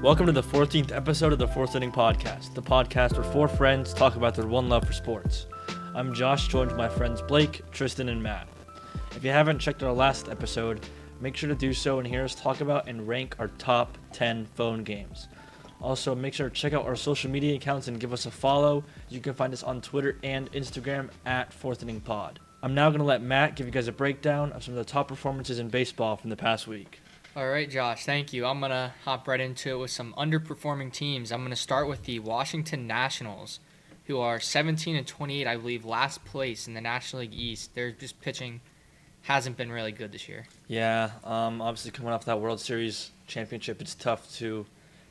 Welcome to the 14th episode of the Fourth Inning Podcast, the podcast where four friends talk about their one love for sports. I'm Josh, joined by my friends Blake, Tristan, and Matt. If you haven't checked our last episode, make sure to do so and hear us talk about and rank our top 10 phone games. Also, make sure to check out our social media accounts and give us a follow. You can find us on Twitter and Instagram at Fourth Inning Pod. I'm now going to let Matt give you guys a breakdown of some of the top performances in baseball from the past week. All right, Josh, thank you. I'm going to hop right into it with some underperforming teams. I'm going to start with the Washington Nationals, who are 17-28, I believe, last place in the National League East. Their just pitching hasn't been really good this year. Yeah, obviously coming off that World Series championship, it's tough to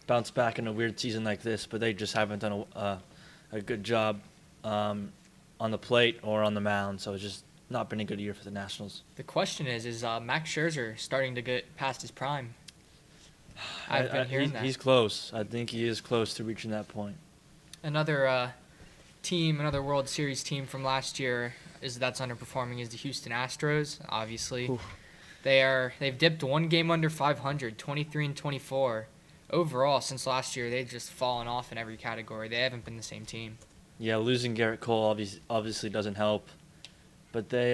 bounce back in a weird season like this, but they just haven't done a good job on the plate or on the mound, so it's just not been a good year for the Nationals. The question is Max Scherzer starting to get past his prime? I've been hearing that. He's close. I think he is close to reaching that point. Another World Series team from last year that's underperforming is the Houston Astros, obviously. Oof. They've dipped one game under 500, 23-24. Overall, since last year, they've just fallen off in every category. They haven't been the same team. Yeah, losing Garrett Cole obviously doesn't help. But they,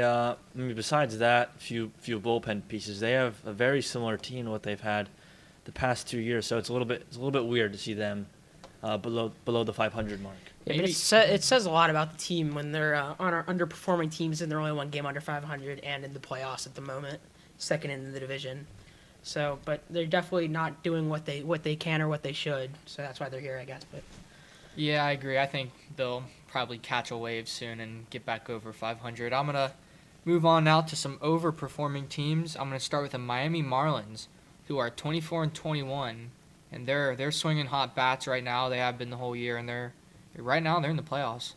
besides that, few bullpen pieces, they have a very similar team to what they've had the past 2 years. So it's a little bit weird to see them below the 500 mark. Yeah, but it says a lot about the team when they're on our underperforming teams and they're only one game under 500 and in the playoffs at the moment, second in the division. So, but they're definitely not doing what they can or what they should. So that's why they're here, I guess. But yeah, I agree. I think they'll probably catch a wave soon and get back over 500. I'm going to move on now to some overperforming teams. I'm going to start with the Miami Marlins, who are 24-21, and they're swinging hot bats right now. They have been the whole year, and they're in the playoffs.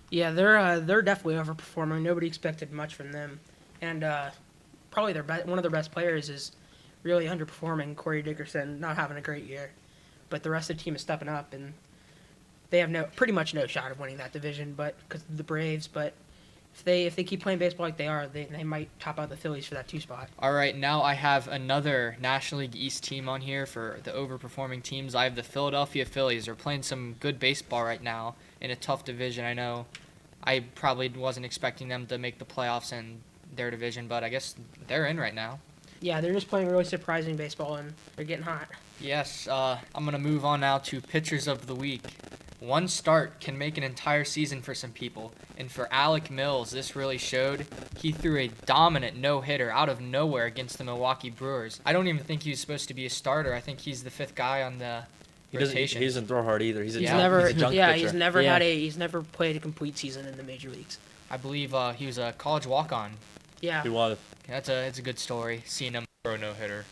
yeah, they're definitely overperforming. Nobody expected much from them, and probably one of their best players is really underperforming. Corey Dickerson not having a great year, but the rest of the team is stepping up, and they have pretty much no shot of winning that division, but because of the Braves. But if they keep playing baseball like they are, they might top out the Phillies for that 2 spot. All right, now I have another National League East team on here for the overperforming teams. I have the Philadelphia Phillies. They're playing some good baseball right now in a tough division. I know I probably wasn't expecting them to make the playoffs in their division, but I guess they're in right now. Yeah, they're just playing really surprising baseball, and they're getting hot. Yes, I'm going to move on now to Pitchers of the Week. One start can make an entire season for some people, and for Alec Mills, this really showed. He threw a dominant no-hitter out of nowhere against the Milwaukee Brewers. I don't even think he was supposed to be a starter. I think he's the 5th guy on the rotation. He doesn't throw hard either. He's a junk pitcher. He's never played a complete season in the major leagues. I believe he was a college walk-on. Yeah. He was. It's a good story, seeing him throw a no-hitter.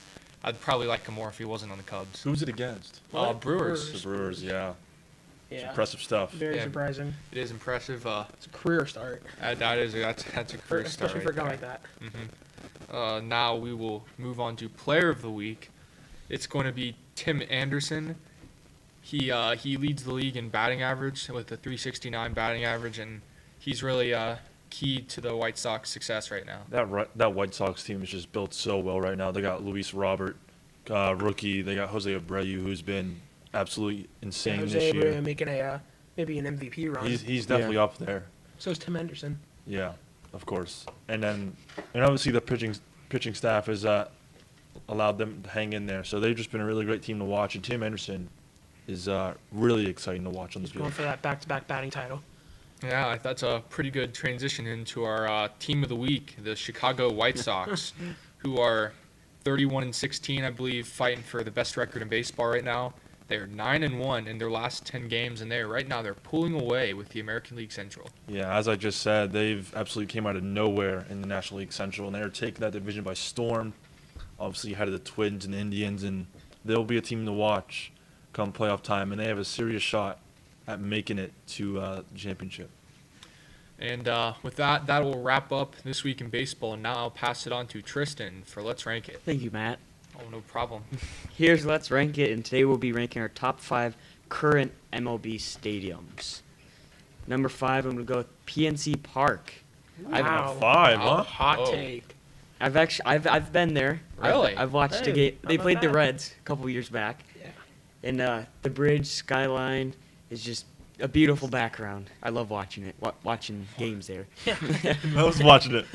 I'd probably like him more if he wasn't on the Cubs. Who was it against? Brewers. The Brewers, yeah. Yeah. It's impressive stuff. Very surprising. It is impressive. It's a career start. That's a career start. Especially for a guy like that. Mm-hmm. Now we will move on to Player of the Week. It's going to be Tim Anderson. He leads the league in batting average with a .369 batting average, and he's really key to the White Sox success right now. That White Sox team is just built so well right now. They got Luis Robert, rookie. They got Jose Abreu, who's been absolutely insane this year. Jose Abreu making maybe an MVP run. He's definitely up there. So is Tim Anderson. Yeah, of course. And obviously the pitching staff has allowed them to hang in there. So they've just been a really great team to watch. And Tim Anderson is really exciting to watch on the He's field. going for that back-to-back batting title. Yeah, that's a pretty good transition into our team of the week, the Chicago White Sox, who are 31-16, I believe, fighting for the best record in baseball right now. They're 9-1 in their last 10 games, and right now they're pulling away with the American League Central. Yeah, as I just said, they've absolutely came out of nowhere in the National League Central, and they're taking that division by storm. Obviously, ahead of the Twins and Indians, and they'll be a team to watch come playoff time, and they have a serious shot at making it to the championship. And with that will wrap up this week in baseball. And now I'll pass it on to Tristan for Let's Rank It. Thank you, Matt. Oh, no problem. Here's Let's Rank It, and today we'll be ranking our top 5 current MLB stadiums. Number 5, I'm going to go with PNC Park. Wow. 5, huh? Hot take. I've been there. Really? I've watched a Hey, game. how They about played the that? Reds a couple years back. Yeah. And the bridge skyline is just a beautiful background. I love watching it, watching games there. I was watching it.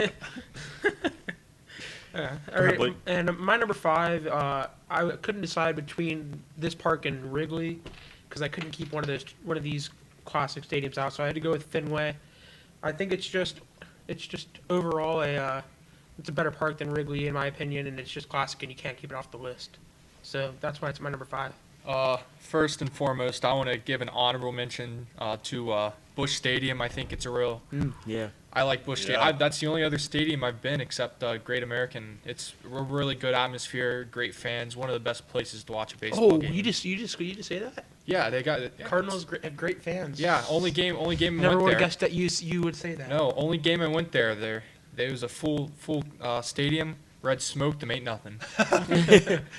All ahead, right, Blake. and my number 5, I couldn't decide between this park and Wrigley because I couldn't keep one of these classic stadiums out, so I had to go with Fenway. I think it's just overall it's a better park than Wrigley in my opinion, and it's just classic, and you can't keep it off the list. So that's why it's my number 5. First and foremost, I want to give an honorable mention to Busch Stadium. I think it's a real. Yeah. I like Busch Yeah. Stadium. That's the only other stadium I've been except Great American. It's a really good atmosphere, great fans, one of the best places to watch a baseball Oh, game. you just say that? Yeah, they got it. Yeah, Cardinals have great fans. Yeah, only game I Never went would have there. guessed that you would say that. No, only game I went there. There was a full stadium. Red smoked them, ain't nothing.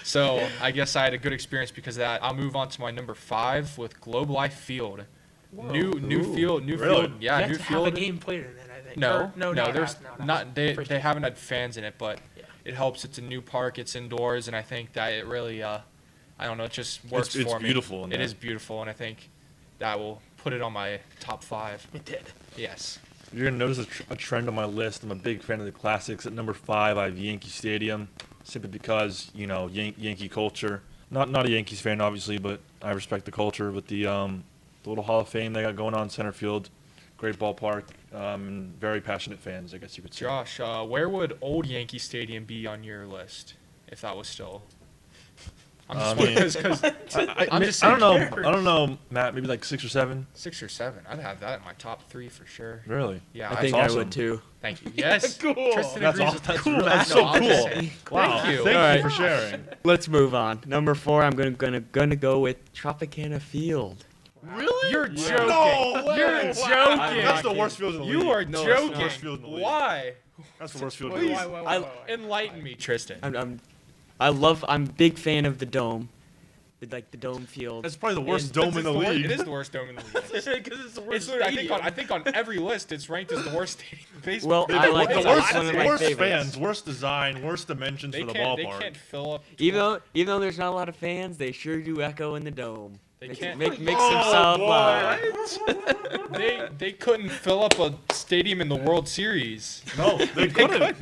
So I guess I had a good experience because of that. I'll move on to my number 5 with Globe Life Field. Whoa. New field, new Really? field. Yeah, You new have to have a field. game played in it, I think. No, Or- no, it there's has, no, it not. has. They First haven't had fans in it, but Yeah. it helps. It's a new park. It's indoors, and I think that it really, I don't know, it just works It's for me. beautiful in It there. is beautiful, and I think that will put it on my top 5. It did. Yes. You're gonna notice a trend on my list. I'm a big fan of the classics. At number 5, I have Yankee Stadium, simply because Yankee culture. Not a Yankees fan, obviously, but I respect the culture with the little Hall of Fame they got going on in center field. Great ballpark, and very passionate fans, I guess you could say. Josh, where would Old Yankee Stadium be on your list if that was still? I'm just because I'm just I don't saying. know. I don't know, Matt. Maybe like 6 or 7. 6 or 7. I'd have that in my top 3 for sure. Really? Yeah, I I think awesome. I would too. Thank you. Yes. Cool. Tristan That's agrees awesome. with That's, Cool, that's Matt. so I'm just cool. saying. Wow. Thank you. Thank All you for right. sharing. Let's move on. Number 4, I'm gonna go with Tropicana Field. Really? You're joking. No way. You're Wow. joking. That's the worst field in the league. You are No, it's joking. the worst field in the league. Why? That's the worst field in Please. the league. Enlighten me, Tristan. I'm a big fan of the dome, the dome field. That's probably the worst And- dome in the league. It is the worst dome in the league. Because it's the worst It's literally, stadium. I think on every list it's ranked as the worst stadium in baseball. Well, I like the it. worst, It's one of my worst favorites. fans, worst design, worst dimensions they for the can't ballpark. fill up. Even though there's not a lot of fans, they sure do echo in the dome. They Makes- can't- makes some Oh, solid boy. loud. They couldn't fill up a stadium in the World Series. No, they couldn't.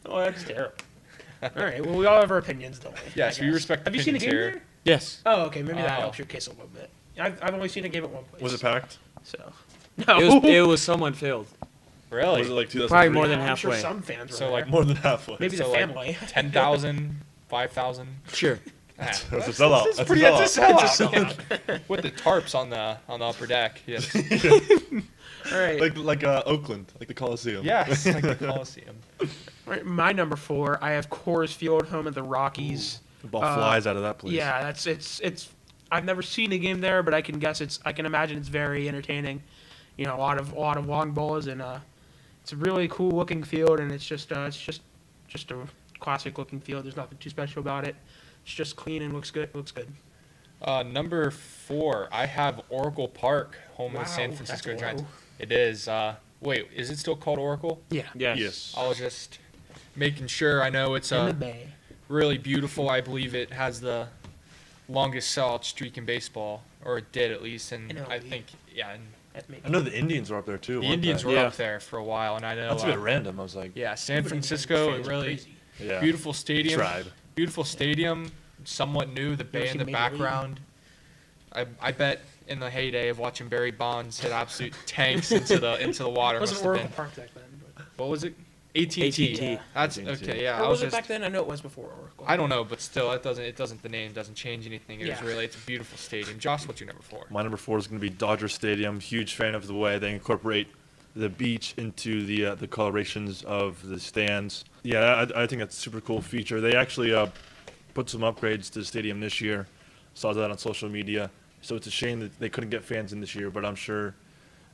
Oh, that's terrible. All right. Well, we all have our opinions, don't we? Yes, I we guess. respect Have you seen a opinions game here. there? Yes. Oh, okay. Maybe that Oh. helps your case a little bit. I've only seen a game at one place. Was it packed? So. No. It was somewhat filled. Really? Was it like 2003? Probably more than I'm sure halfway. some fans were So, there. like, More than halfway. Maybe so the like family. 10,000, 5,000. Sure. Ah, That's a sellout. That's That's pretty. a That's a sellout. sellout. With the tarps on the upper deck. Yes. All right. Like Oakland, like the Coliseum. Yes. Like the Coliseum. All right, my number 4, I have Coors Field, home of the Rockies. The ball flies out of that place. Yeah, that's it's. I've never seen a game there, but I can guess I can imagine it's very entertaining. You know, a lot of long balls, and it's a really cool looking field, and it's just a classic looking field. There's nothing too special about it. It's just clean and looks good. Number 4, I have Oracle Park, home of the San Wow, Francisco that's Giants. low. It is. Wait, is it still called Oracle? Yeah. Yes. I was just making sure. I know it's In the Bay. really beautiful. I believe it has the longest sellout streak in baseball, or it did at least. And In I MLB. think, yeah, and That may- I know the Indians were up there too. the weren't Indians they? were Yeah. up there for a while. And I know. That's a bit random. I was like, Yeah, San But Indians Francisco, fans it are really crazy. yeah. beautiful stadium. Tribe. Beautiful stadium, somewhat new. The bay in seen the Major League? background. I bet in the heyday of watching Barry Bonds hit absolute tanks into the water. It Must wasn't have Oracle been. Park back then. But What was it? AT&T. AT&T. That's AT&T. okay. Yeah, or I was was it back just. then? I know it was before Oracle. I don't know, but still, the name doesn't change anything. It's Yeah. really, it's a beautiful stadium. Josh, what's your number 4? My number 4 is going to be Dodger Stadium. Huge fan of the way they incorporate the beach into the colorations of the stands. Yeah, I think that's a super cool feature. They actually put some upgrades to the stadium this year. Saw that on social media. So it's a shame that they couldn't get fans in this year, but I'm sure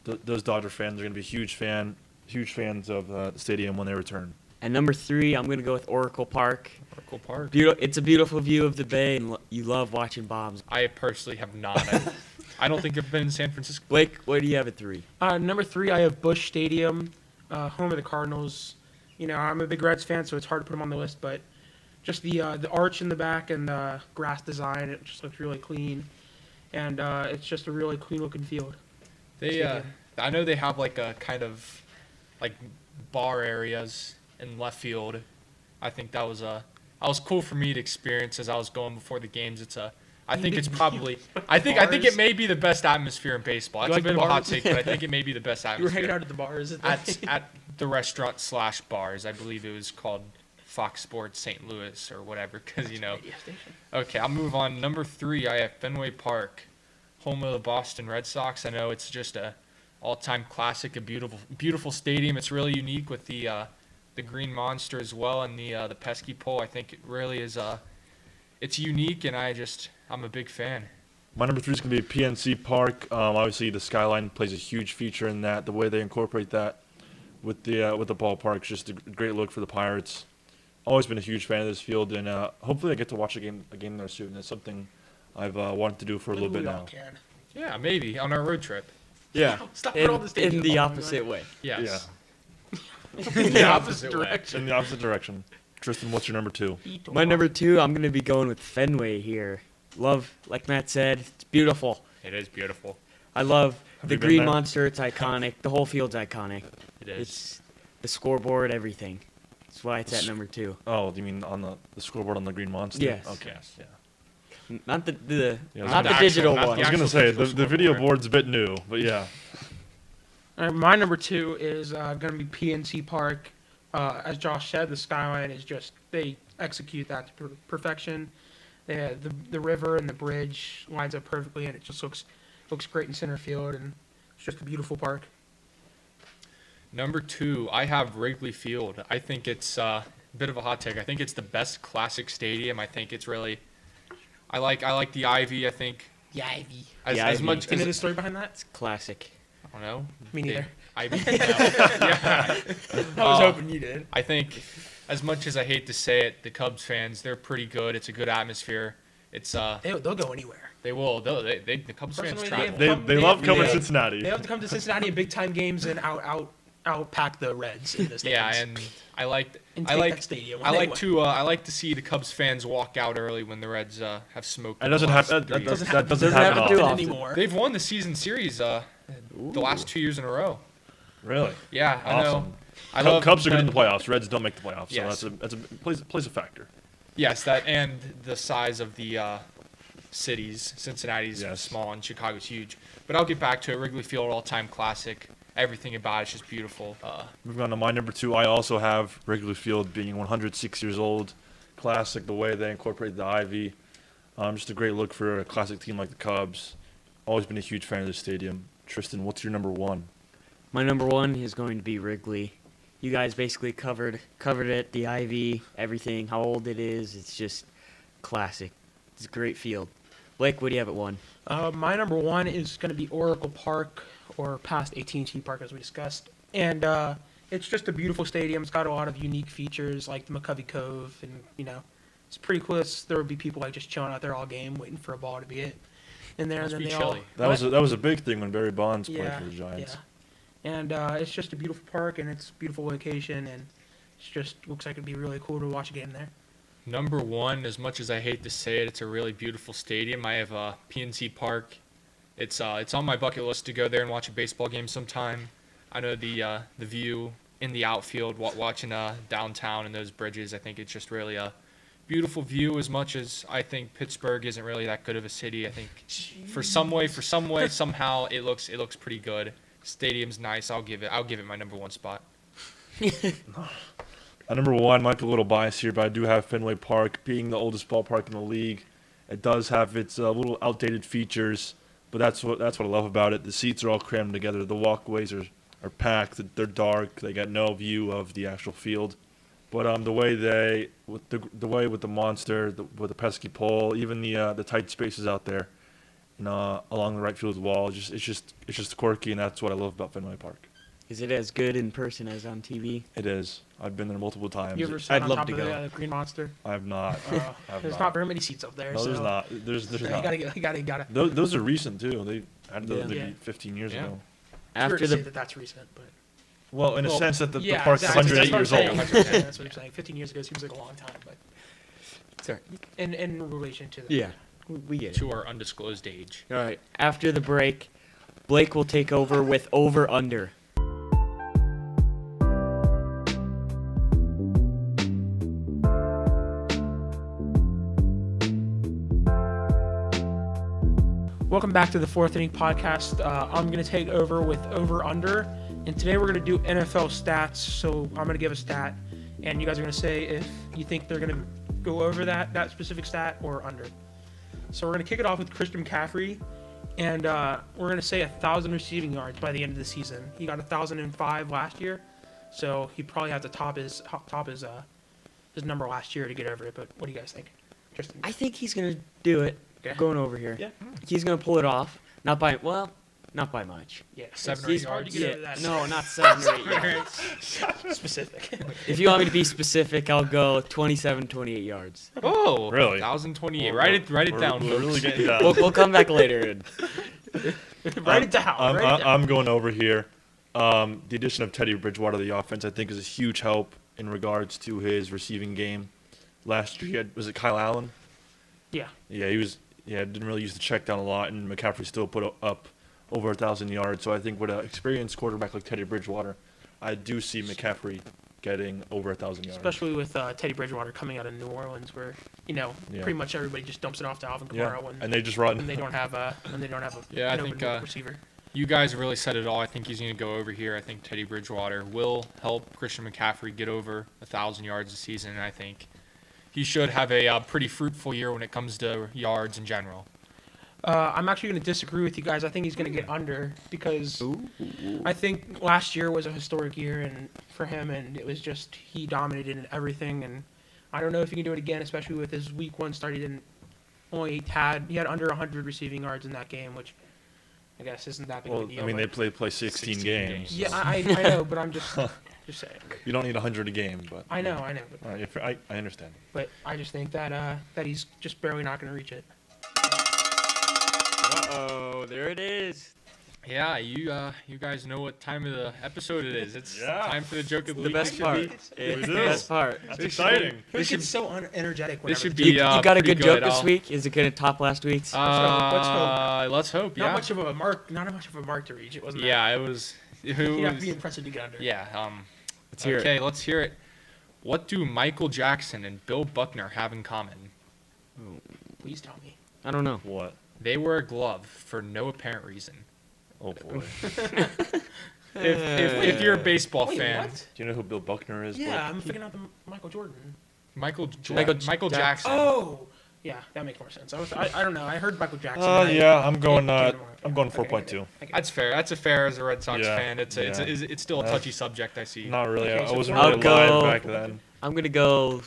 those Dodger fans are going to be huge fans of the stadium when they return. And number 3, I'm gonna go with Oracle Park. Oracle Park. It's a beautiful view of the bay, and you love watching bombs. I personally have not. I don't think I've been in San Francisco. Blake, what do you have at 3? Number 3, I have Busch Stadium, home of the Cardinals. You know, I'm a big Reds fan, so it's hard to put them on the list, but just the arch in the back and the grass design, it just looks really clean. and it's just a really clean looking field. They, I know they have like a kind of like bar areas in left field. I think that was cool for me to experience as I was going before the games. I think it's probably, I think it may be the best atmosphere in baseball. That's like a bit the of a hot bars? take, but I think it may be the best You were atmosphere. hanging out at the bars at the restaurant / bars. I believe it was called Fox Sports St. Louis or whatever, because radio station. Okay, I'll move on. Number 3, I have Fenway Park, home of the Boston Red Sox. I know it's just a all-time classic, a beautiful stadium. It's really unique with the green monster as well and the pesky pole. I think it really is it's unique, and I'm a big fan. My number 3 is going to be PNC Park. Obviously, the skyline plays a huge feature in that. The way they incorporate that with the ballpark is just a great look for the Pirates. Always been a huge fan of this field, and hopefully I get to watch a game there soon. It's something I've wanted to do for a little bit now. Yeah, maybe on our road trip. Yeah. Stop putting all the stadium in the up. opposite way. Yes. In the opposite direction. In the opposite direction. Tristan, what's your number 2? My number 2, I'm going to be going with Fenway here. Love, like Matt said, it's beautiful. It is beautiful. I love Have the you been green there? monster. It's iconic. The whole field's iconic. It is. It's the scoreboard, everything. That's why it's at number 2. Oh, you mean on the scoreboard on the Green Monster? Yes. Okay. Yes. Yeah. Not the Yeah, not the the actual- digital not one. the I was gonna actual say digital the video scoreboard. board's a bit new, but yeah. All right, my number 2 is going to be PNC Park. As Josh said, the skyline is just, they execute that to perfection. The river and the bridge lines up perfectly, and it just looks great in center field, and it's just a beautiful park. Number 2, I have Wrigley Field. I think it's a bit of a hot take. I think it's the best classic stadium. I think it's really, I like the Ivy. I think The Ivy. as Ivy. much You know the as story behind that? It's classic. I don't know. Me neither. Ivy. No. Yeah. I was hoping you did. I think, as much as I hate to say it, the Cubs fans, they're pretty good. It's a good atmosphere. It's They'll go anywhere. they will. The Cubs fans Personally, travel. They love coming to Yeah. Cincinnati. They have to come to Cincinnati in big time games and outpack the Reds in the stands. Yeah, and I like And I take like that stadium when I they like win. to I like to see the Cubs fans walk out early when the Reds have smoked. It them doesn't the last happen. 3 That years. doesn't Doesn't happen happen too often. often. anymore. They've won the season series the last 2 years in a row. Really? Yeah, I know. Awesome. I love Cubs are good in that- the playoffs. Reds don't make the playoffs, Yes. so that's a plays a factor. Yes, that and the size of the cities. Cincinnati's Yes. small and Chicago's huge. But I'll get back to it. Wrigley Field, all-time classic. Everything about it's just beautiful. Moving on to my number 2, I also have Wrigley Field being 106 years old. Classic, the way they incorporate the Ivy. Just a great look for a classic team like the Cubs. Always been a huge fan of this stadium. Tristan, what's your number 1? My number 1 is going to be Wrigley. You guys basically covered it, the Ivy, everything, how old it is. It's just classic. It's a great field. Blake, what do you have at 1? My number 1 is going to be Oracle Park, or past AT&T Park, as we discussed. And it's just a beautiful stadium. It's got a lot of unique features, like the McCovey Cove, and, it's pretty cool. There would be people, like, just chilling out there all game, waiting for a ball to be hit. And there, Must and then be they chilly. all... That was a big thing when Barry Bonds played Yeah, for the Giants. yeah. And it's just a beautiful park, and it's a beautiful location, and it just looks like it'd be really cool to watch a game there. Number 1, as much as I hate to say it, it's a really beautiful stadium. I have PNC Park. It's on my bucket list to go there and watch a baseball game sometime. I know the view in the outfield, watching downtown and those bridges. I think it's just really a beautiful view. As much as I think Pittsburgh isn't really that good of a city, I think for some way, somehow it looks pretty good. Stadium's nice. I'll give it my number 1 spot. Number 1 might be a little biased here, but I do have Fenway Park being the oldest ballpark in the league. It does have its little outdated features, but that's what I love about it. The seats are all crammed together. The walkways are packed. They're dark. They got no view of the actual field. But the way with the monster, with the pesky pole, even the tight spaces out there, along the right field wall, it's just quirky, and that's what I love about Fenway Park. Is it as good in person as on TV? It is. I've been there multiple times. You ever sat I'd on love top to of the go. Green Monster? I have not. There's not very many seats up there. No, so there's not. There's You not. gotta. Those are recent too. They had those Yeah. maybe 15 years Yeah. ago. After After to say the that that's recent, but Well, in a sense that the yeah, park's exactly. 108 years That's what I'm old. saying. That's what I'm saying. 15 years ago seems like a long time, but sorry. in relation to Yeah. We get it. to our undisclosed age. All right. After the break, Blake will take over with over/under. Welcome back to the Fourth Inning Podcast. I'm going to take over with over/under, and today we're going to do NFL stats. So I'm going to give a stat, and you guys are going to say if you think they're going to go over that specific stat or under. So we're going to kick it off with Christian McCaffrey, and we're going to say 1,000 receiving yards by the end of the season. He got 1,005 last year, so he probably has to top his number last year to get over it. But what do you guys think, Tristan? I think he's gonna do it. Okay. Going over here. Yeah. He's gonna pull it off. Not by much. Yeah, 7 or it's 8 hard to yards. get over that. No, not 7 or 8 yards. Specific. If you want me to be specific, I'll go 27, 28 yards. Oh, Really? 1,028. Write it down, We're really folks. getting down. We'll come back later. Write it down. I'm going over here. The addition of Teddy Bridgewater to the offense, I think, is a huge help in regards to his receiving game. Last year, was it Kyle Allen? Yeah. Yeah, he was. Yeah, didn't really use the check down a lot, and McCaffrey still put up over 1,000 yards. So I think with an experienced quarterback like Teddy Bridgewater, I do see McCaffrey getting over 1,000 yards. Especially with Teddy Bridgewater coming out of New Orleans, where pretty much everybody just dumps it off to Alvin Kamara when and they just run. when they don't have a Yeah, I an think, open receiver. You guys really said it all. I think he's going to go over here. I think Teddy Bridgewater will help Christian McCaffrey get over 1,000 yards a season, and I think he should have a pretty fruitful year when it comes to yards in general. I'm actually going to disagree with you guys. I think he's going to get under because I think last year was a historic year and for him, and it was just he dominated in everything. And I don't know if he can do it again, especially with his week 1 start. He had under 100 receiving yards in that game, which I guess isn't that big of Well, a deal. I mean, they but- play 16 16 games. games. Yeah, I know, but I'm just saying. You don't need 100 a game, but I know, but I understand. But I just think that he's just barely not going to reach it. Uh-oh, there it is. Yeah, you guys know what time of the episode it is. It's Yeah. time for the joke of the The week. best part. We It's the do. best part. That's exciting. This gets so energetic. This should be. be. You got a pretty good joke this I'll- week? Is it gonna top last week's? Let's hope. Not Yeah. much of a mark. Not much of a mark to reach. It wasn't. Yeah, it was. That, you have to be impressive to get under. Yeah. Let's hear it. Okay, let's hear it. What do Michael Jackson and Bill Buckner have in common? Please tell me. I don't know. What? They wear a glove for no apparent reason. Oh boy. If you're a baseball Wait, fan, what? Do you know who Bill Buckner is? Yeah, I'm figuring out the Michael Jordan. Michael Michael Jackson. Oh, yeah, that makes more sense. I don't know. I heard Michael Jackson. and I Yeah, I'm going. can't get I'm going I get it. 4.2. I get it. That's fair. That's a fair as a Red Sox Yeah, fan. It's still a Yeah. touchy subject. I see. Not really. Okay, I so wasn't I'll really go- alive back then. I'm gonna go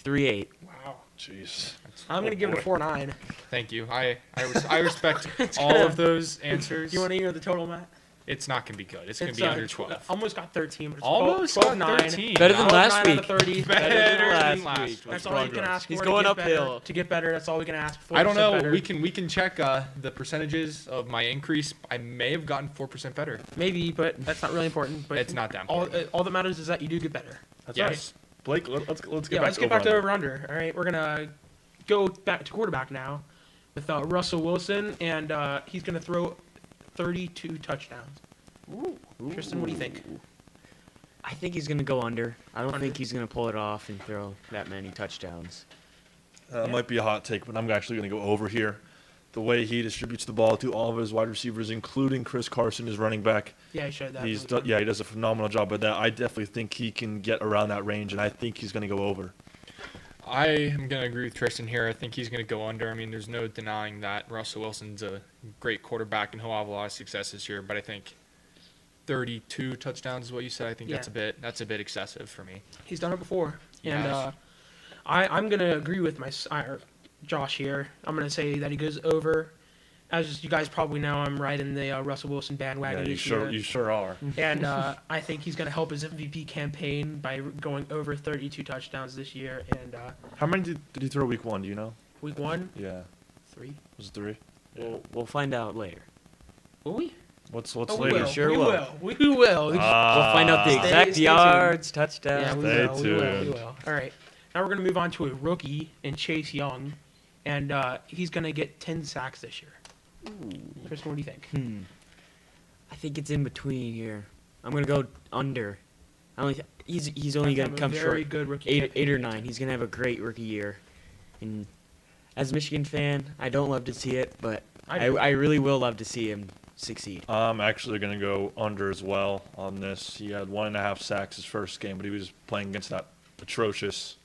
3-8. Wow. Jeez. I'm gonna give it a boy. 4.9. Thank you. I respect all of those answers. You want to hear the total, Matt? It's not gonna be good. It's gonna be under 12. Almost got 13. But it's Almost 12, got 9. 13. Better than 12, last 9 out of week. 30. Better than last week. week. That's all you can ask for. He's to going get better. uphill. To get better, that's all we can ask for. I don't know. Better. We can check the percentages of my increase. I may have gotten 4% better. Maybe, but that's not really important. But It's not that all, important. all that matters is that you do get better. That's Yes. Blake, let's get Yeah, back let's to get back to over-under. over/under. All right, we're gonna go back to quarterback now with Russell Wilson, and he's gonna throw 32 touchdowns. Tristan, what do you think? I think he's gonna go under. I don't Under. think he's gonna pull it off and throw that many touchdowns. That might be a hot take, but I'm actually going to go over here. The way he distributes the ball to all of his wide receivers, including Chris Carson, his running back, Yeah, he showed that. he does a phenomenal job with that. I definitely think he can get around that range, and I think he's going to go over. I am going to agree with Tristan here. I think he's going to go under. I mean, there's no denying that Russell Wilson's a great quarterback and he'll have a lot of success this year. But I think 32 touchdowns is what you said. I think Yeah. that's a bit excessive for me. He's done it before, and Yes. I'm gonna agree with Josh here. I'm gonna say that he goes over. As you guys probably know, I'm riding the Russell Wilson bandwagon Yeah, this year. you sure are. And I think he's going to help his MVP campaign by going over 32 touchdowns this year. And How many did he throw week 1? Do you know? week 1, Yeah, 3. was it 3? We'll find out later. Will we? What's Oh, later? we will. Sure we will. will. We will. We'll find out the Ah. exact Stay yards, Yeah, touchdowns. we Stay will. We will. We tuned. will. All right. Now we're going to move on to a rookie in Chase Young. and he's going to get 10 sacks this year. Tristan, what do you think? I think it's in between here. I'm gonna go under. He's only gonna come very short. good rookie. Eight or nine. He's gonna have a great rookie year. And as a Michigan fan, I don't love to see it, but I really will love to see him succeed. I'm actually going to go under as well on this. He had 1.5 sacks his first game, but he was playing against that atrocious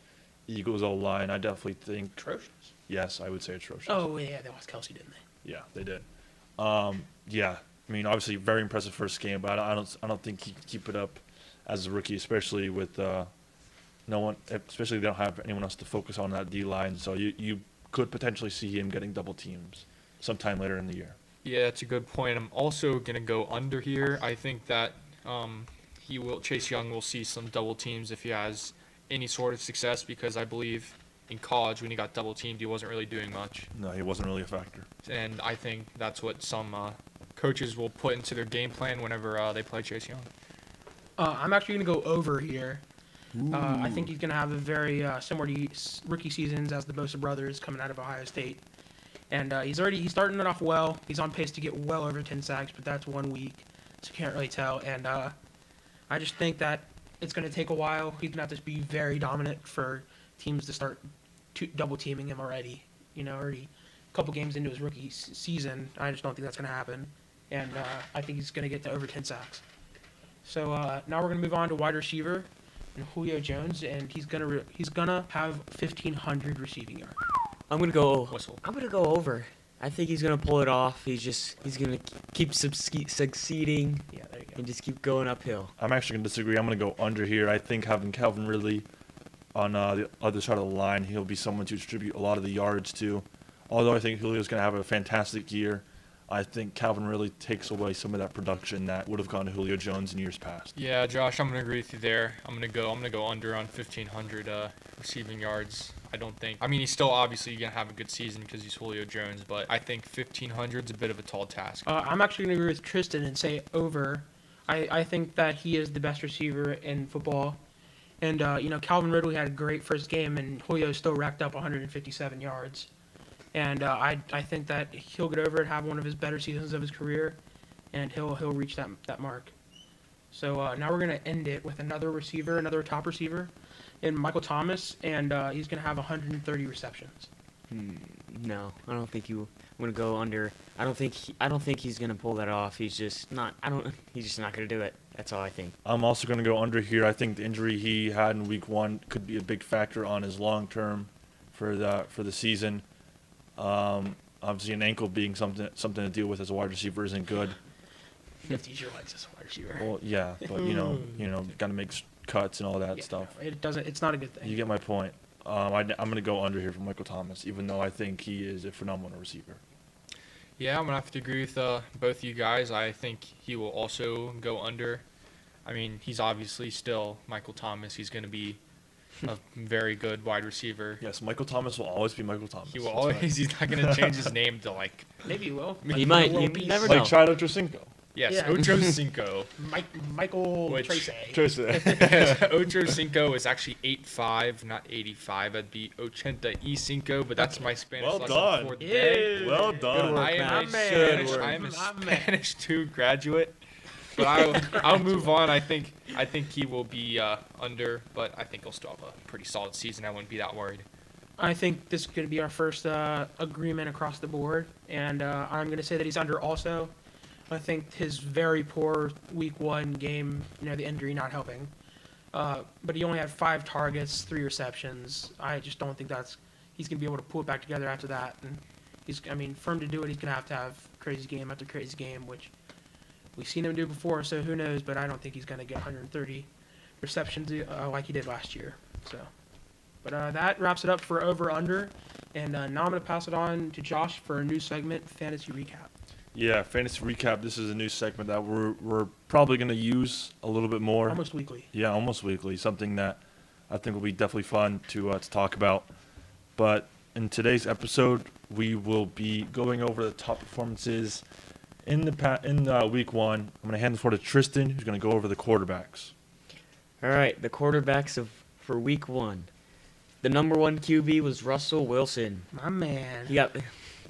Eagles O-line. I definitely think. Atrocious. Yes, I would say atrocious. Oh, yeah, they lost Kelsey, didn't they? Yeah, they did. Yeah, I mean, obviously, very impressive first game, but I don't think he can keep it up as a rookie, especially with no one. Especially they don't have anyone else to focus on that D line. So you could potentially see him getting double teams sometime later in the year. Yeah, that's a good point. I'm also gonna go under here. I think that Chase Young will see some double teams if he has any sort of success, because I believe in college when he got double teamed, he wasn't really doing much. No, he wasn't really a factor. And I think that's what some coaches will put into their game plan whenever they play Chase Young. I'm actually going to go over here. I think he's going to have a very similar to rookie seasons as the Bosa brothers coming out of Ohio State. And he's starting it off well. He's on pace to get well over 10 sacks, but that's 1 week, so you can't really tell. And I just think that it's going to take a while. He's going to have to be very dominant for teams to start double teaming him already. Already a couple games into his rookie season. I just don't think that's going to happen. And I think he's going to get to over 10 sacks. So now we're going to move on to wide receiver and Julio Jones, and he's gonna have 1,500 receiving yards. I'm gonna go Whistle. I'm gonna go over. I think he's gonna pull it off. He's gonna keep succeeding Yeah, there you go. and just keep going uphill. I'm actually going to disagree. I'm going to go under here. I think having Calvin Ridley on the other side of the line, he'll be someone to distribute a lot of the yards to. Although I think Julio's going to have a fantastic year, I think Calvin Ridley takes away some of that production that would have gone to Julio Jones in years past. Yeah, Josh, I'm gonna agree with you there. I'm gonna go under on 1,500 receiving yards. I mean, he's still obviously gonna have a good season because he's Julio Jones, but I think 1,500 is a bit of a tall task. I'm actually going to agree with Tristan and say over. I think that he is the best receiver in football. And, Calvin Ridley had a great first game, and Julio still racked up 157 yards. And I think that he'll get over it, have one of his better seasons of his career, and he'll reach that mark. So now we're going to end it with another top receiver, in Michael Thomas, and he's going to have 130 receptions. No, I don't think I'm gonna go under. I don't think he's gonna pull that off. He's just not gonna do it. That's all I think. I'm also going to go under here. I think the injury he had in week 1 could be a big factor on his long term for the season. Obviously, an ankle being something to deal with as a wide receiver isn't good. 50 your legs as a wide receiver. Well, yeah, but got to make cuts and all that stuff. No, it's not a good thing. You get my point. I'm going to go under here for Michael Thomas, even though I think he is a phenomenal receiver. Yeah, I'm going to have to agree with both you guys. I think he will also go under. I mean, he's obviously still Michael Thomas. He's going to be a very good wide receiver. Yes, Michael Thomas will always be Michael Thomas. He will That's always. right. He's not going to change his name to like. Maybe he will. He might. Little You piece. never Like know. Chad Ochocinco. Yes, Yeah. Ocho Cinco. Michael Which- Tracy. Ocho Cinco is actually 8'5", not 85. That'd be Ochenta y Cinco, but that's my Spanish Well lesson done. for the day. Well done. work, I am man. a Good work. Spanish 2 graduate, but I'll move on. I think he will be under, but I think he'll still have a pretty solid season. I wouldn't be that worried. I think this is going to be our first agreement across the board, and I'm going to say that he's under also. I think his very poor Week 1 game, the injury not helping. But he only had 5 targets, 3 receptions. I just don't think he's going to be able to pull it back together after that. And for him to do it, he's going to have crazy game after crazy game, which we've seen him do before, so who knows, but I don't think he's going to get 130 receptions like he did last year. But that wraps it up for over-under, and now I'm going to pass it on to Josh for a new segment, Fantasy Recap. Yeah, fantasy recap. This is a new segment that we're probably going to use a little bit more. Almost weekly. Yeah, almost weekly. Something that I think will be definitely fun to talk about. But in today's episode, we will be going over the top performances in week 1. I'm going to hand the floor to Tristan, who's going to go over the quarterbacks. All right, the quarterbacks for week 1. The number 1 QB was Russell Wilson. My man. He got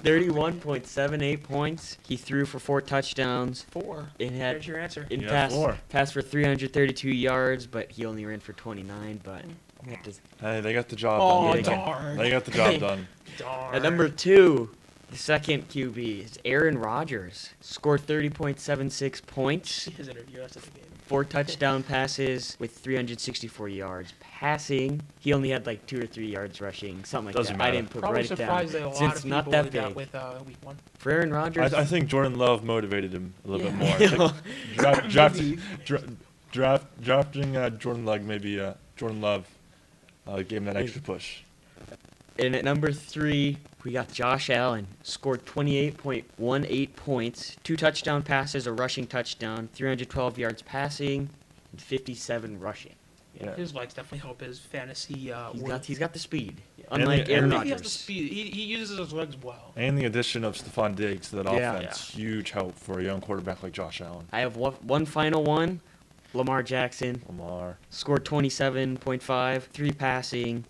31.78 points. He threw for 4 touchdowns. 4. It had There's your answer. in Yeah, 4. passed for 332 yards, but he only ran for 29. But we have to- Hey, they got the job Oh, done. darn. They got the job done. Darn. at number 2, the second QB is Aaron Rodgers. Scored 30.76 points. His interview after the game. 4 touchdown passes with 364 yards passing. He only had like 2 or 3 yards rushing, something like Doesn't that. I matter. did put Probably write it down. surprised that a lot Since of not people that did that big. with week 1. For Aaron Rodgers, I think Jordan Love motivated him a little Yeah. bit more. Drafting Jordan Love gave him that extra push. and at number 3, we got Josh Allen. Scored 28.18 points, 2 touchdown passes, a rushing touchdown, 312 yards passing, and 57 rushing. Yeah. His legs definitely help his fantasy He's got the speed, Yeah. unlike And Aaron I think he has the Rodgers. speed. He uses his legs well. And the addition of Stephon Diggs to that Yeah. offense, huge help for a young quarterback like Josh Allen. I have one final one. Lamar Jackson Lamar. scored 27.5, 3 passing,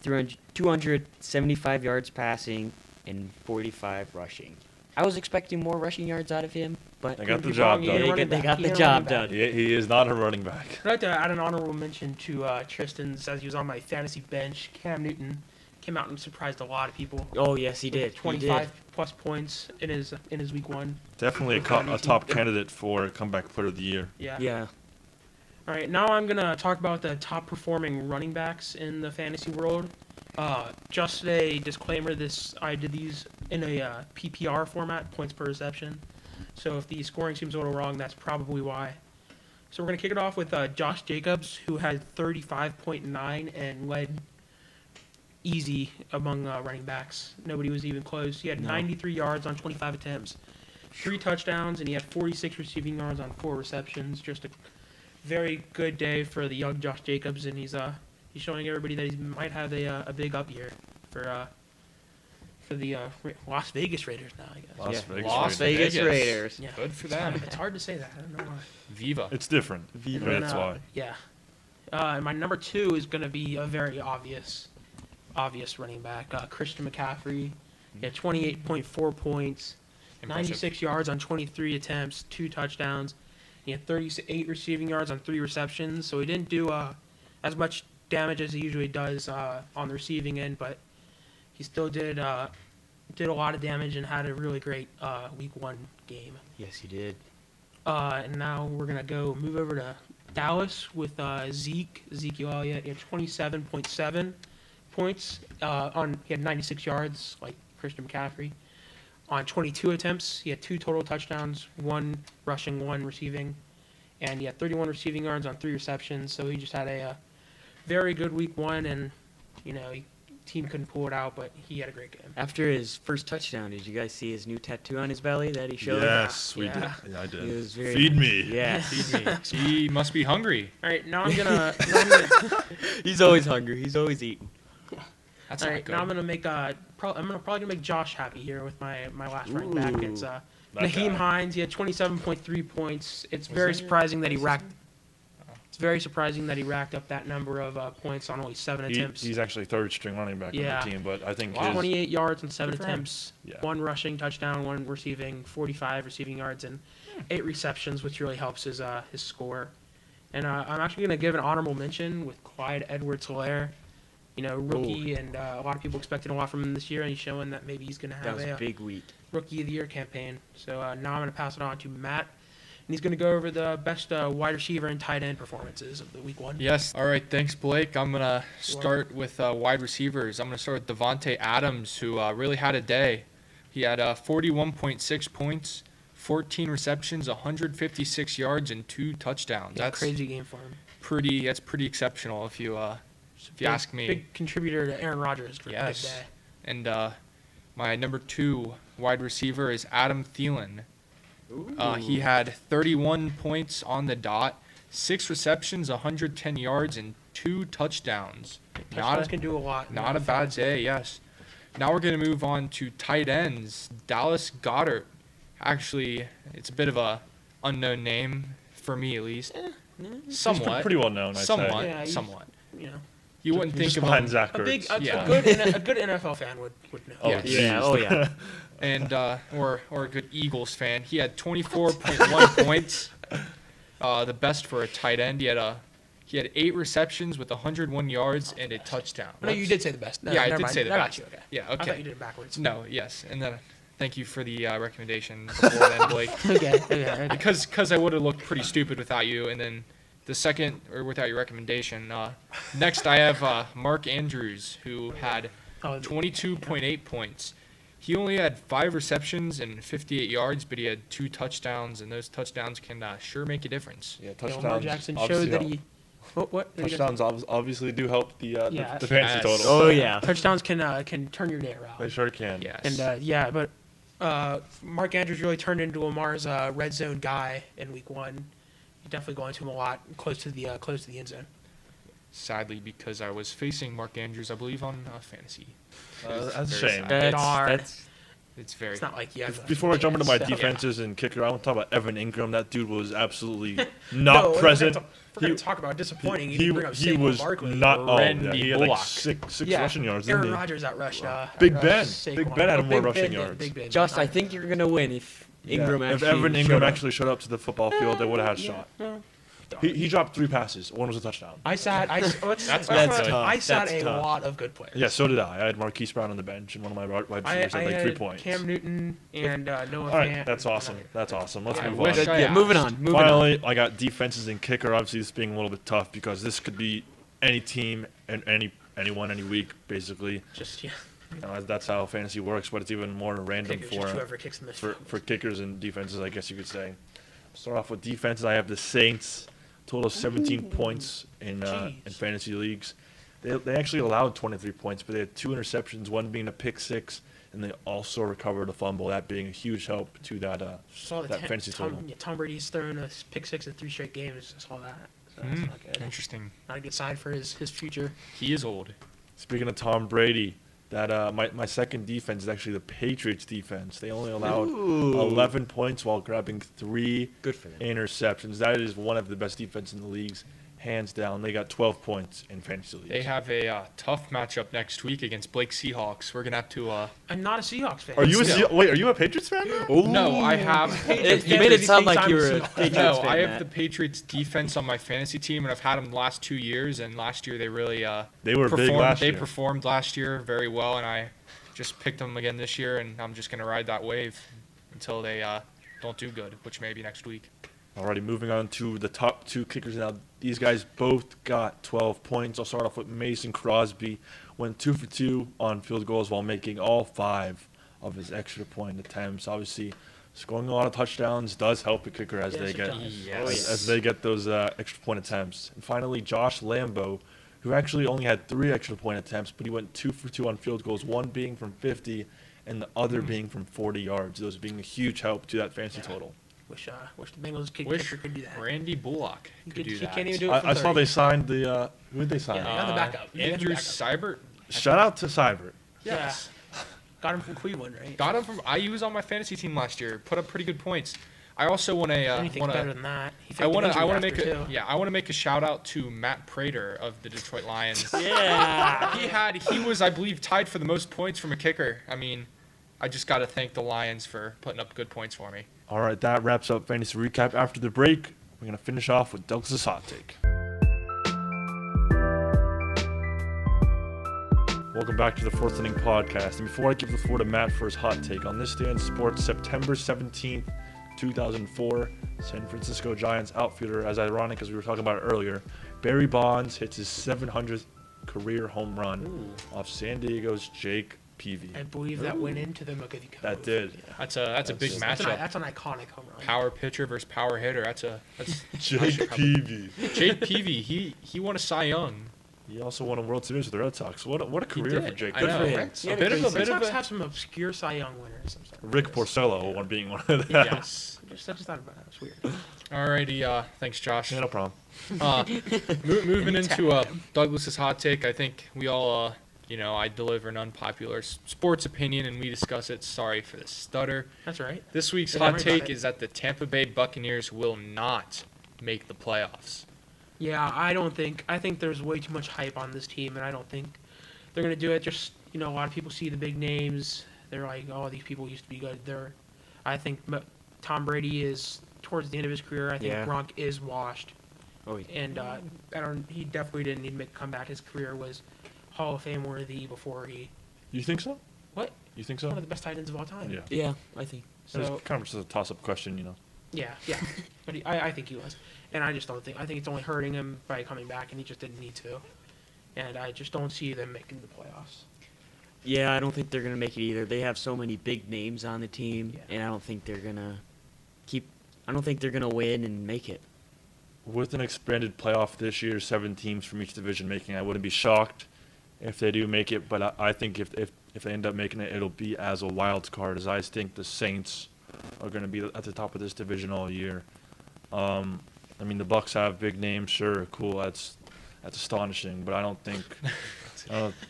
275 yards passing, and 45 rushing. I was expecting more rushing yards out of him, but They got the You're job wrong, done. you're running they back. got He the ain't job running back. done. He is not a running back. I'd like to add an honorable mention to Tristan's, as he was on my fantasy bench. Cam Newton came out and surprised a lot of people. Oh yes, he with did. 25 plus points in his week 1. Definitely a top candidate for comeback player of the year. Yeah. Yeah. All right, now I'm gonna talk about the top performing running backs in the fantasy world. Just a disclaimer: I did these in a PPR format, points per reception. So if the scoring seems a little wrong, that's probably why. So we're gonna kick it off with Josh Jacobs, who had 35.9 and led easy among running backs. Nobody was even close. He had No. 93 yards on 25 attempts, 3 touchdowns, and he had 46 receiving yards on 4 receptions. Just a very good day for the young Josh Jacobs, and he's showing everybody that he might have a big up year for the Las Vegas Raiders now, I guess. Las Vegas Vegas. Raiders. Yeah. Good for them. It's hard to say that. I don't know why. Viva. It's different. Viva. But And that's then, why. Yeah. And my number 2 is going to be a very obvious running back, Christian McCaffrey. He had 28.4 points, Impressive. 96 yards on 23 attempts, 2 touchdowns. He had 38 receiving yards on 3 receptions, so he didn't do as much damage as he usually does on the receiving end, but he still did a lot of damage and had a really great week 1 game. Yes, he did. And now we're going to move over to Dallas with Ezekiel Elliott. He had 27.7 points. He had 96 yards, like Christian McCaffrey. On 22 attempts, he had 2 total touchdowns, 1 rushing, 1 receiving. And he had 31 receiving yards on 3 receptions. So he just had a very good week 1, and, team couldn't pull it out, but he had a great game. After his first touchdown, did you guys see his new tattoo on his belly that he showed? Yes, we Yeah. did. Yeah, I It did. was very Feed me. Yes. Feed me. He must be hungry. All right, now I'm gonna. He's always hungry. He's always eating. That's All not right, good. now I'm gonna probably gonna make Josh happy here with my last running back. Ooh. It's That Naheem guy. Hines. He had 27.3 points. It's Was very that your- surprising that he was racked. It's very surprising that he racked up that number of points on only 7 attempts. He's actually third string running back Yeah. on the team, but I think Wow. 28 yards and 7 Good for him. attempts, Yeah. 1 rushing touchdown, 1 receiving, 45 receiving yards, and 8 receptions, which really helps his score. And I'm actually going to give an honorable mention with Clyde Edwards-Helaire. Rookie, and a lot of people expected a lot from him this year, and he's showing that maybe he's going to That have was a a big week. Rookie of the Year campaign. So now I'm going to pass it on to Matt, and he's going to go over the best wide receiver and tight end performances of the week 1. Yes. All right. Thanks, Blake. I'm going to start with wide receivers. I'm going to start with Devontae Adams, who really had a day. He had 41.6 points, 14 receptions, 156 yards, and 2 touchdowns. Yeah, That's crazy game for him. pretty exceptional if you ask me. Big contributor to Aaron Rodgers for a Yes. big day. And my number 2 wide receiver is Adam Thielen. He had 31 points on the dot, 6 receptions, 110 yards, and 2 touchdowns. Touchdowns can do a lot. Not a bad day, yes. Now we're going to move on to tight ends. Dallas Goddard. Actually, it's a bit of a unknown name, for me at least. He's Somewhat. pretty well known, I'd Somewhat. say. Yeah, he's- somewhat. You know, You wouldn't think Just of behind him. Zach A big, Ertz. Yeah. a good NFL fan would know. Oh, Yeah. Yeah. jeez. Oh yeah. And or a good Eagles fan. He had 24.1 points, the best for a tight end. He had 8 receptions with 101 yards and a touchdown. No, you did say the best. No, Yeah, I never did mind. say the I got best. you, okay. Yeah, I thought okay. you did it backwards. No, yes, and then thank you for the recommendation before then, Blake. Okay. Because I would have looked pretty stupid without you, and then the second or without your recommendation. Next, I have Mark Andrews, who had 22.8 points. He only had 5 receptions and 58 yards, but he had 2 touchdowns, and those touchdowns can sure make a difference. Yeah, Lamar touchdowns. Jackson obviously showed that help. he. What? Touchdowns obviously do help the Yeah. the fantasy Yes. total. Oh yeah. Touchdowns can turn your day around. They sure can. Yes. And but Mark Andrews really turned into Lamar's red zone guy in week 1. He's definitely going to him a lot, close to the end zone. Sadly, because I was facing Mark Andrews, I believe, on fantasy. That's a very shame. sad. That's It's very. It's not like you have. Before I jump into my So- defenses and kicker, I want to talk about Evan Ingram. That dude was absolutely not present. We're going to talk about disappointing. He, You bring up he Saquon was Barkley. not. Oh, yeah, Randy he had like Bullock. six Yeah, rushing yards. Aaron Didn't he? Rodgers outrushed. Big outrushed Ben. Saquon. Big Ben had Oh, more Big rushing Ben did, yards. Big Ben. Josh. I think you're gonna win if Ingram Yeah, actually. if Evan showed Ingram up. actually showed up to the football field, they would have had a shot. Well, He dropped 3 passes. One was a touchdown. I sat. That's tough. I sat That's a tough. lot of good players. Yeah, so did I. I had Marquise Brown on the bench, and one of my wide receivers had like 3 points. Cam Newton and Noah All Fant. right, that's awesome. That's awesome. Let's I move wish on. I Yeah, moving asked. on. Moving on. Finally, I got defenses and kicker. Obviously, this being a little bit tough because this could be any team and anyone, any week, basically. Just That's how fantasy works, but it's even more random kickers, just for whoever kicks the most field for goals. kickers and defenses, I guess you could say. Start off with defenses. I have the Saints, total of 17 points in Jeez. fantasy leagues. They actually allowed 23 points, but they had 2 interceptions, one being a pick 6, and they also recovered a fumble, that being a huge help to that Saw the that fantasy total. Tom Brady's thrown a pick 6 in 3 straight games. I saw that. So that's not good. Interesting. Not a good sign for his future. He is old. Speaking of Tom Brady, that my second defense is actually the Patriots defense. They only allowed 11 points while grabbing 3 Good for them. interceptions. That is one of the best defenses in the leagues, hands down. They got 12 points in fantasy leagues. They have a tough matchup next week against Blake Seahawks. We're gonna have to. I'm not a Seahawks fan. Are you No. wait? Are you a Patriots fan? No, I have. You made it sound like you were a Seahawks. Patriots No, fan, I have Matt. the Patriots defense on my fantasy team, and I've had them the last 2 years. And last year they really They were performed. big last They year. performed last year very well, and I just picked them again this year. And I'm just gonna ride that wave until they don't do good, which may be next week. Alrighty, moving on to the top 2 kickers now. These guys both got 12 points. I'll start off with Mason Crosby. Went 2 for 2 on field goals while making all 5 of his extra point attempts. Obviously, scoring a lot of touchdowns does help a kicker as Yes, they it get does. Yes. as they get those extra point attempts. And finally, Josh Lambo, who actually only had 3 extra point attempts, but he went 2 for 2 on field goals, one being from 50 and the other being from 40 yards. Those being a huge help to that fantasy total. Wish the Bengals kicker Wish could do that. Randy Bullock He could do that. can't even do it. I from saw 30. they signed the who did they sign? Yeah, got the backup. He got the Andrew backup. Seibert. Shout out to Seibert. Yes. Got him from Cleveland, right? Got him from. I was on my fantasy team last year. Put up pretty good points. I also want to. Anything better than that. He I faked want an to. I injury want to make after, a. too. Yeah, I want to make a shout out to Matt Prater of the Detroit Lions. Yeah. He was, I believe, tied for the most points from a kicker. I mean, I just got to thank the Lions for putting up good points for me. All right, that wraps up fantasy recap. After the break, we're gonna finish off with Douglas' hot take. Welcome back to the Fourth Inning Podcast. And before I give the floor to Matt for his hot take, on this day in sports, September 17th, 2004, San Francisco Giants outfielder, as ironic as we were talking about earlier, Barry Bonds hits his 700th career home run off San Diego's Jake Peavy. I believe that went into the McGovey Cove. That did. That's a big That's matchup. an iconic home run. Power pitcher versus power hitter. That's Jake Peavy. Jake Peavy. He won a Cy Young. He also won a World Series with the Red Sox. What a career for did. Jake I Peavy. know. for him. Right? He had A bit a of great a bit Red of Sox a. have some obscure Cy Young winners. I'm sorry. Rick Porcello one being one of them. Yes. I just thought about that. It's weird. Alrighty. Thanks, Josh. Yeah, no problem. Moving into Douglas's hot take, I think we all, I deliver an unpopular sports opinion and we discuss it. Sorry for the stutter. That's right. This week's Don't hot worry about take it. is that the Tampa Bay Buccaneers will not make the playoffs. Yeah, I think there's way too much hype on this team, and I don't think they're gonna do it. Just a lot of people see the big names. They're like, oh, these people used to be good. I think Tom Brady is towards the end of his career. I think Yeah. Gronk is washed, Oh, yeah. and he definitely didn't need to make a comeback. His career was Hall of Fame worthy before he You think so? What? You think one so? of the best tight ends of all time. Yeah. Yeah, I think. So It's kind of just a toss-up question. yeah, but I think he was, and I just don't think. I think it's only hurting him by coming back, and he just didn't need to. And I just don't see them making the playoffs. Yeah, I don't think they're gonna make it either. They have so many big names on the team, Yeah. and I don't think they're gonna keep. I don't think they're gonna win and make it. With an expanded playoff this year, 7 teams from each division making, I wouldn't be shocked if they do make it. But I think if they end up making it, it'll be as a wild card, as I think the Saints are going to be at the top of this division all year. I mean, the Bucks have big names, sure, cool. That's astonishing, but I don't think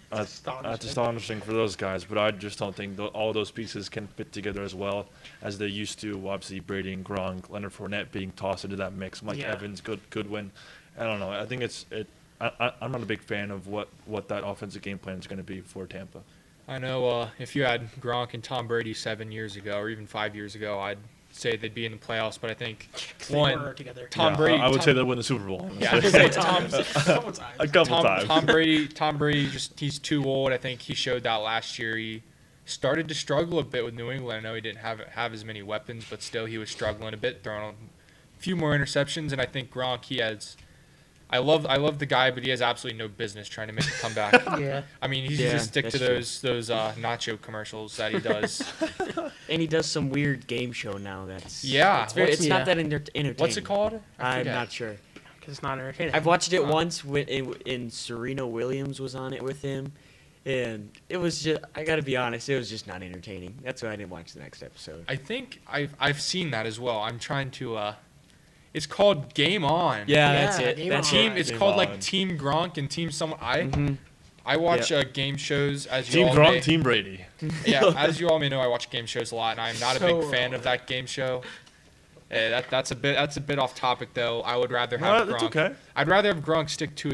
that's astonishing for those guys. But I just don't think all those pieces can fit together as well as they used to. Obviously, Brady and Gronk, Leonard Fournette being tossed into that mix, Mike Yeah. Evans, Goodwin. I don't know. I think I'm not a big fan of what that offensive game plan is going to be for Tampa. I know if you had Gronk and Tom Brady 7 years ago or even 5 years ago, I'd say they'd be in the playoffs. But I think They one, were together. Tom Yeah, Brady. I would Tom- say they'll win the Super Bowl. Yeah, I'd say Couple times. A couple times. Tom Brady, just he's too old. I think he showed that last year. He started to struggle a bit with New England. I know he didn't have as many weapons, but still he was struggling a bit, throwing a few more interceptions. And I think Gronk, he has. I love the guy, but he has absolutely no business trying to make a comeback. Yeah. I mean, he's Yeah, just stick to that's those nacho commercials that he does. And he does some weird game show now. That's Yeah, It's not yeah. that entertaining. What's it called? I I'm forget. not sure. Because it's not entertaining. I've watched it once in Serena Williams was on it with him, and it was just. I got to be honest, it was just not entertaining. That's why I didn't watch the next episode. I think I've seen that as well. I'm trying to. It's called Game On. Yeah, Yeah, that's it. Game That's On. Team. it. It's Game called On. like Team Gronk and Team someone. Mhm. I watch game shows as you Team all Gronk, may, Team Brady. Yeah, as you all may know, I watch game shows a lot, and I'm not a big So fan of that game show. That's a bit off topic though. I would rather have No, Gronk. that's okay. I'd rather have Gronk stick to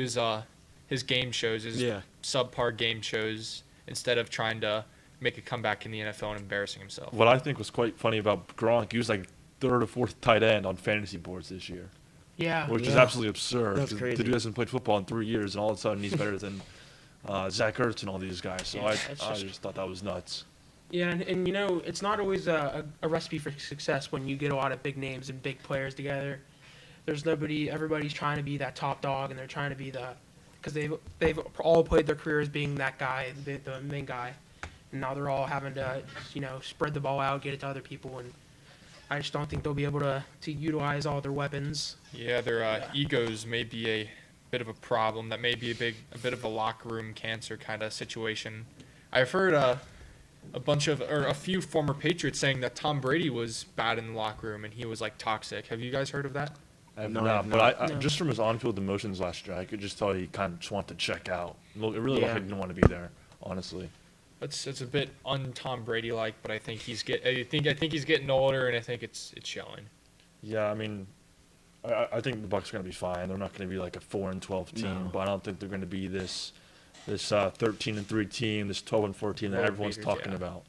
his game shows, his Yeah. subpar game shows, instead of trying to make a comeback in the NFL and embarrassing himself. What I think was quite funny about Gronk, he was like 3rd or 4th tight end on fantasy boards this year, Yeah. which is Yeah. absolutely absurd. That's 'Cause crazy. The dude hasn't played football in 3 years, and all of a sudden he's better than Zach Ertz and all these guys. So Yeah, I it's just thought that was nuts. Yeah, and it's not always a recipe for success when you get a lot of big names and big players together. Everybody's trying to be that top dog, and they're trying to be because they've all played their careers being that guy, the main guy, and now they're all having to spread the ball out, get it to other people, and I just don't think they'll be able to utilize all their weapons. Yeah, their egos may be a bit of a problem. That may be a bit of a locker room cancer kind of situation. I've heard a few former Patriots saying that Tom Brady was bad in the locker room and he was like toxic. Have you guys heard of that? I have No, I not, have but not. I No. just from his on-field emotions last year, I could just tell he kind of just wanted to check out. It really looked Yeah. like he didn't want to be there, honestly. It's a bit un-Tom Brady like, but I think he's getting older and I think it's showing. Yeah, I mean, I think the Bucks are going to be fine. They're not going to be like a 4-12 team, No. but I don't think they're going to be this 13-3 team, this 12-4 team that World everyone's beaters, talking yeah. about.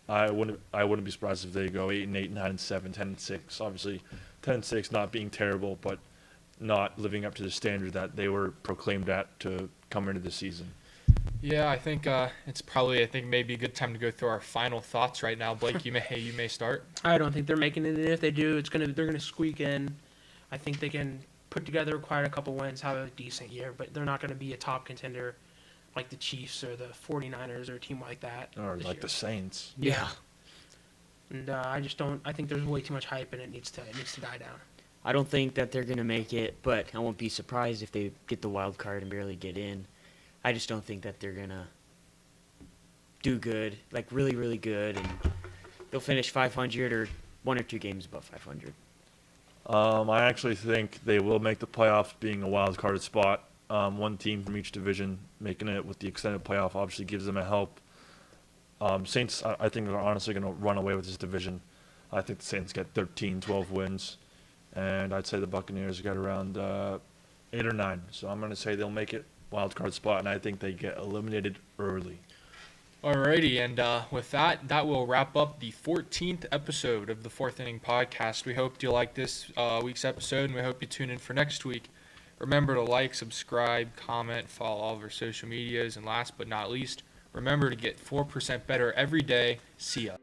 I wouldn't be surprised if they go 8-8, 9-7, 10-6. Obviously, 10-6 not being terrible, but not living up to the standard that they were proclaimed at to come into the season. Yeah, I think it's probably maybe a good time to go through our final thoughts right now. Blake, you may start. I don't think they're making it, and if they do, they're gonna squeak in. I think they can put together quite a couple wins, have a decent year, but they're not gonna be a top contender like the Chiefs or the 49ers or a team like that. Or this like year. the Saints. Yeah. And I just don't. I think there's way too much hype, and it needs to die down. I don't think that they're gonna make it, but I won't be surprised if they get the wild card and barely get in. I just don't think that they're gonna do good, like really, really good, and they'll finish 500 or 1 or 2 games above 500. I actually think they will make the playoffs, being a wild card spot. One team from each division making it with the extended playoff obviously gives them a help. Saints, I think, are honestly going to run away with this division. I think the Saints get 13, 12 wins. And I'd say the Buccaneers got around 8 or 9. So I'm going to say they'll make it wild card spot, and I think they get eliminated early. Alrighty, and with that will wrap up the 14th episode of the Fourth Inning Podcast. We hope you like this week's episode, and we hope you tune in for next week. Remember to like, subscribe, comment, follow all of our social medias, and last but not least, remember to get 4% better every day. See ya.